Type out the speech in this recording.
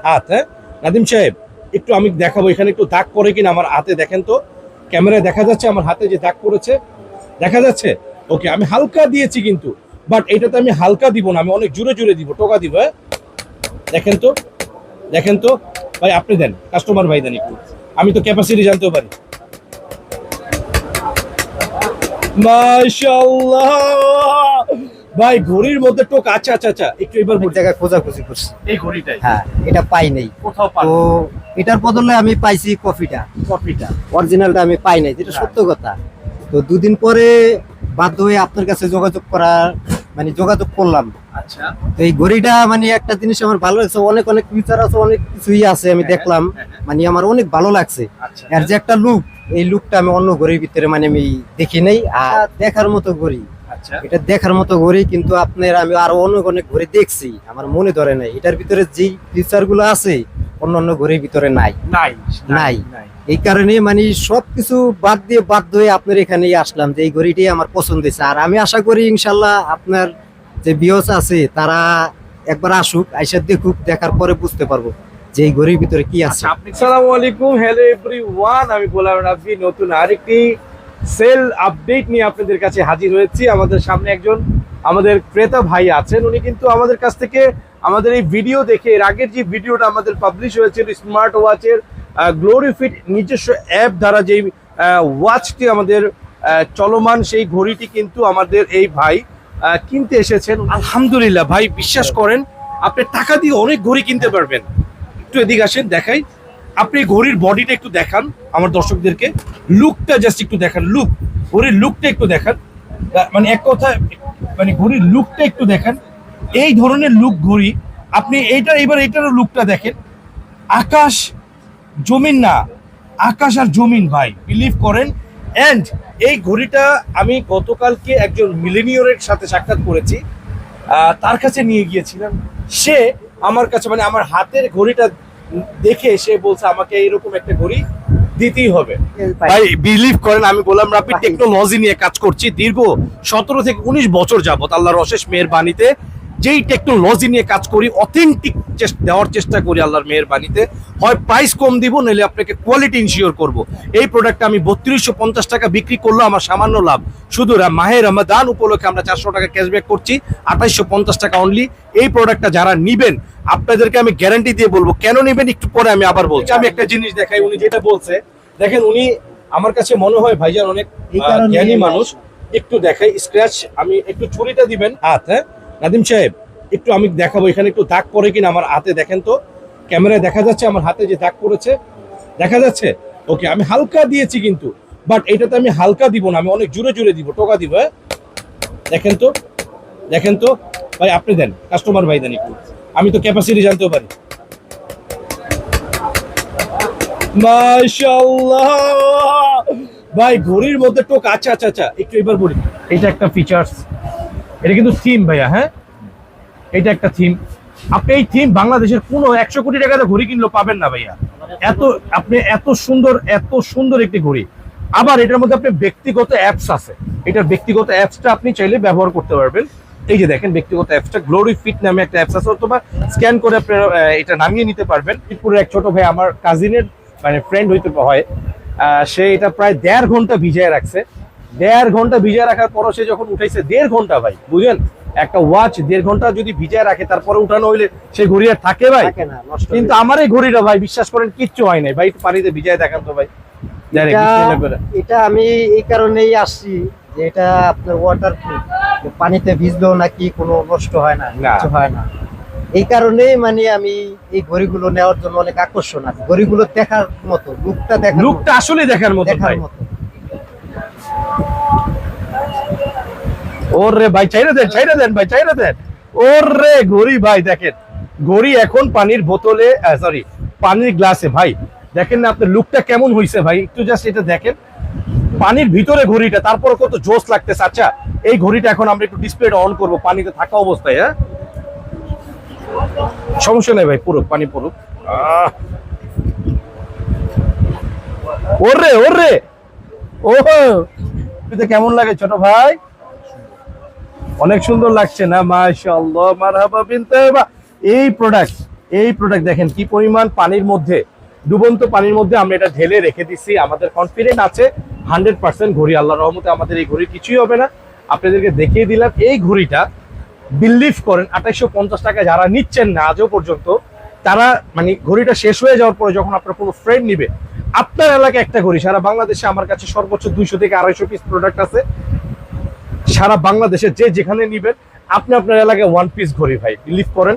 হাত। হ্যাঁ নাদিম সাহেব, একটু আমি দেখাবো এখানে একটু দাগ পড়ে কিনা আমার হাতে, দেখেন তো ক্যামেরায় দেখা যাচ্ছে আমার হাতে যে দাগ পড়েছে, দেখা যাচ্ছে? ওকে, আমি হালকা দিয়েছি কিন্তু, বাট এটাতে আমি হালকা দিব না, আমি অনেক জোরে জোরে দিব, টোকা দিব। হ্যাঁ দেখেন তো, দেখেন তো ভাই, আপনি দেন, কাস্টমার ভাই দেন একটু, আমি তো ক্যাপাসিটি জানতেও পারি। মাশাআল্লাহ ভাই, ঘড়ির মধ্যে টোক। আচ্ছা আচ্ছা আচ্ছা, একটু এবার অনেক জায়গায় খোঁজাখুঁজি করছি, এই ঘড়িটাই হ্যাঁ এটা পাই নাই কোথাও তো। এটার বদলে আমি পাইছি কফিটা, অরিজিনালটা আমি পাই নাই, যেটা সত্য কথা। তো দুদিন পরে বাধ্য হয়ে আপনার কাছে যোগাযোগ করার মানে যোগাযোগ করলাম। আচ্ছা, তো এই ঘড়িটা মানে একটা জিনিস আমার ভালো লাগছে, অনেক অনেক ফিচার আছে, অনেক কিছুই আছে আমি দেখলাম, মানে আমার অনেক ভালো লাগছে। এর যে একটা লুক, এই লুকটা আমি অন্য ঘড়ির ভিতরে মানে আমি দেখি নাই। আর দেখার মতো ঘড়ি, এটা দেখার মতো ঘড়ি, কিন্তু আপনার আমি আরো অনেক অনেক ঘড়ি দেখছি, আমার মনে ধরে নাই এটার ভিতরে যে ফিচার গুলো আছে অন্য অন্য ঘড়ির ভিতরে নাই নাই। এই কারণে মানে সবকিছু বাদ দিয়ে বাধ্য হয়ে আপনার এখানেই আসলাম, যে এই ঘড়িটাই আমার পছন্দ হয়েছে। আর আমি আশা করি ইনশাল্লাহ আপনার যে ভিউয়ার্স আছে তারা একবার আসুক, আইসা দেখুক, দেখার পরে বুঝতে পারবো যে এই ঘড়ির ভিতরে কি আছে। আসসালামু আলাইকুম, হ্যালো এভরিওয়ান, আমি গোলাম রাব্বি নতুন আরেকটি সেল আপডেট নিয়ে আপনাদের কাছে হাজির হয়েছি। আমাদের সামনে একজন আমাদের ক্রেতা ভাই আছেন, উনি কিন্তু আমাদের কাছ থেকে আমাদের এই ভিডিও দেখে, এর আগের যে ভিডিওটা আমাদের পাবলিশ হয়েছিল স্মার্ট ওয়াচের গ্লোরি ফিট নিজস্ব অ্যাপ দ্বারা যেই ওয়াচটি আমাদের চলমান, সেই ঘড়িটি কিন্তু আমাদের এই ভাই কিনতে এসেছেন। আলহামদুলিল্লাহ ভাই, বিশ্বাস করেন আপনি টাকা দিয়ে অনেক ঘড়ি কিনতে পারবেন। একটু এদিকে আসেন, দেখাই, আপনি ঘড়ির বডিটা একটু দেখান আমার দর্শকদেরকে, লুকটা জাস্ট একটু দেখান, লুক, ঘড়ির লুকটা একটু দেখান, মানে এক কথা মানে ঘড়ির লুকটা একটু দেখান, এই ধরনের লুক ঘড়ি আপনি এইটার, এবার এইটারও লুকটা দেখেন, আকাশ জমিন না, আকাশ আর জমিন ভাই, বিলিভ করেন। এন্ড এই ঘড়িটা আমি গতকালকে একজন মিলেনিয়রের সাথে সাক্ষাৎ করেছি, তার কাছে নিয়ে গিয়েছিলাম, সে আমার কাছে মানে আমার হাতের ঘড়িটা দেখে সে বলছে আমাকে এইরকম একটা ঘড়ি দিতেই হবে। ভাই বিলিভ করেন, আমি গোলাম রাব্বি টেকনোলজি নিয়ে কাজ করছি দীর্ঘ 17 থেকে 19 বছর যাবত, আল্লাহর অশেষ মেহেরবানিতে যেই টেকনোলজি নিয়ে কাজ করি, অথেন্টিক দেওয়ার চেষ্টা করি আল্লাহর মেহেরবানিতে। হয় প্রাইস কম দিব, নইলে আপনাকে কোয়ালিটি ইনশিওর করব। এই প্রোডাক্টটা আমি 3250 টাকা বিক্রি করলো, আমার সামান্য লাভ। শুধু মাহে রমাদান উপলক্ষে আমরা 400 টাকা ক্যাশব্যাক করছি, 2850 টাকা অনলি। এই প্রোডাক্টটা যারা নিবেন, আপনাদেরকে আমি গ্যারান্টি দিয়ে বলবো কেন নেবেন, একটু পরে আমি আবার বলছি। আমি একটা জিনিস দেখাই, উনি যেটা বলছে দেখেন, উনি আমার কাছে মনে হয় ভাইজান অনেক জ্ঞানী মানুষ। একটু দেখাই স্ক্র্যাচ, আমি একটু ছুরিটা দিবেন হাত। হ্যাঁ নাদিম সাহেব, একটু আমি দেখাবো এখানে একটু দাগ পড়ে কিনা আমার হাতে, দেখেন তো ক্যামেরায় দেখা যাচ্ছে আমার হাতে যে দাগ পড়েছে, দেখা যাচ্ছে? ওকে, আমি হালকা দিয়েছি কিন্তু, বাট এটাতে আমি হালকা দিব না, আমি অনেক জোরে জোরে দিব, টোকা দিব। হ্যাঁ দেখেন তো, দেখেন তো ভাই, আপনি দেন, কাস্টমার ভাই দেন একটু, আমি তো ক্যাপাসিটি জানতেও পারি। মাশাআল্লাহ ভাই, ঘড়ির মধ্যে টোক। আচ্ছা আচ্ছা আচ্ছা, একটু এবার বলি, এটা একটা ফিচার্স, এটা কিন্তু থিম ভাইয়া। হ্যাঁ এটা একটা থিম, আপনি এই থিম বাংলাদেশের কোনো 100 কোটি টাকাতে ঘড়ি কিনলেও পাবেন না ভাইয়া। এত আপনি এত সুন্দর একটি ঘড়ি। আবার এটার মধ্যে আপনি ব্যক্তিগত অ্যাপস আছে, এটার ব্যক্তিগত অ্যাপসটা আপনি চাইলে ব্যবহার করতে পারবেন। এই যে দেখেন ব্যক্তিগত অ্যাপসটা, গ্লোরি ফিট নামে একটা অ্যাপস আছে, অথবা স্ক্যান করে আপনি এটা নামিয়ে নিতে পারবেন। মিরপুরের এক ছোট ভাই, আমার কাজিনের মানে ফ্রেন্ড হইতে হয়, সে এটা প্রায় 1.5 ঘন্টা ভিজায় রাখছে। 1.5 ঘন্টা ভিজায় রাখার পরও সে যখন উঠাইছে, 1.5 ঘন্টা ভাই, বুঝলেন, একটা ওয়াচ 1.5 ঘন্টা যদি ভিজায় রাখে তারপরে উঠানো হইলে সেই ঘড়ি আর থাকে ভাই? কিন্তু আমার এই ঘড়িটা ভাই বিশ্বাস করেন কিচ্ছু হয় নাই ভাই, একটু পানিতে ভিজায় দেখান তো ভাই। এটা আমি এই কারণেই আসছি যে এটা আপনার ওয়াটারপ্রুফ, পানিতে ভিজলেও নাকি কোনো নষ্ট হয় না, কিছু হয় না। এই কারণেই মানে আমি এই ঘড়িগুলো নেওয়ার জন্য অনেক আকর্ষণ আছে। ঘড়িগুলো দেখার মতো, লুকটা আসলে দেখার মতো ভাই। ওরে ভাই চাইরা দেন ভাই, চাইরা দেন। ওরে ঘড়ি ভাই দেখেন, ঘড়ি এখন পানির বোতলে, সরি পানির গ্লাসে ভাই, দেখেন না আপনার লুকটা কেমন হয়েছে ভাই, একটু জাস্ট এটা দেখেন, পানির ভিতরে ঘড়িটা, তারপর কত জোস লাগতেছে। আচ্ছা এই ঘড়িটা এখন আমরা একটু ডিসপ্লেটা অন করবো পানিতে থাকা অবস্থায়। হ্যাঁ সমস্যা নেই ভাই, পুরো পানি পুরো। ওরে ওরে ওহো, কেমন লাগে ছোট ভাই? অনেক সুন্দর লাগছে না? মাশাআল্লাহ, মারহাবা বিনতে। এই প্রোডাক্ট এই প্রোডাক্ট দেখেন কি পরিমাণ পানির মধ্যে, ডুবন্ত পানির মধ্যে আমরা এটা ঢেলে রেখে দিচ্ছি। আমাদের কনফিডেন্ট আছে 100% ঘড়ি, আল্লাহর রহমতে আমাদের এই ঘড়ি কিছুই হবে না। আপনাদেরকে দেখিয়ে দিলাম এই ঘড়িটা, বিলিভ করেন 2850 টাকা যারা নিচ্ছেন না আজও পর্যন্ত, তারা মানে ঘড়িটা শেষ হয়ে যাওয়ার পরে যখন আপনার কোনো ফ্রেন্ড নিবে, আপনার এলাকায় একটা ঘড়ি, সারা বাংলাদেশে আমার কাছে সর্বোচ্চ 200 থেকে 250 পিস প্রোডাক্ট আছে, সারা বাংলাদেশে যে যেখানে নিবেন আপনি আপনার এলাকায় 1 পিস ঘড়ি ভাই, বিলিভ করেন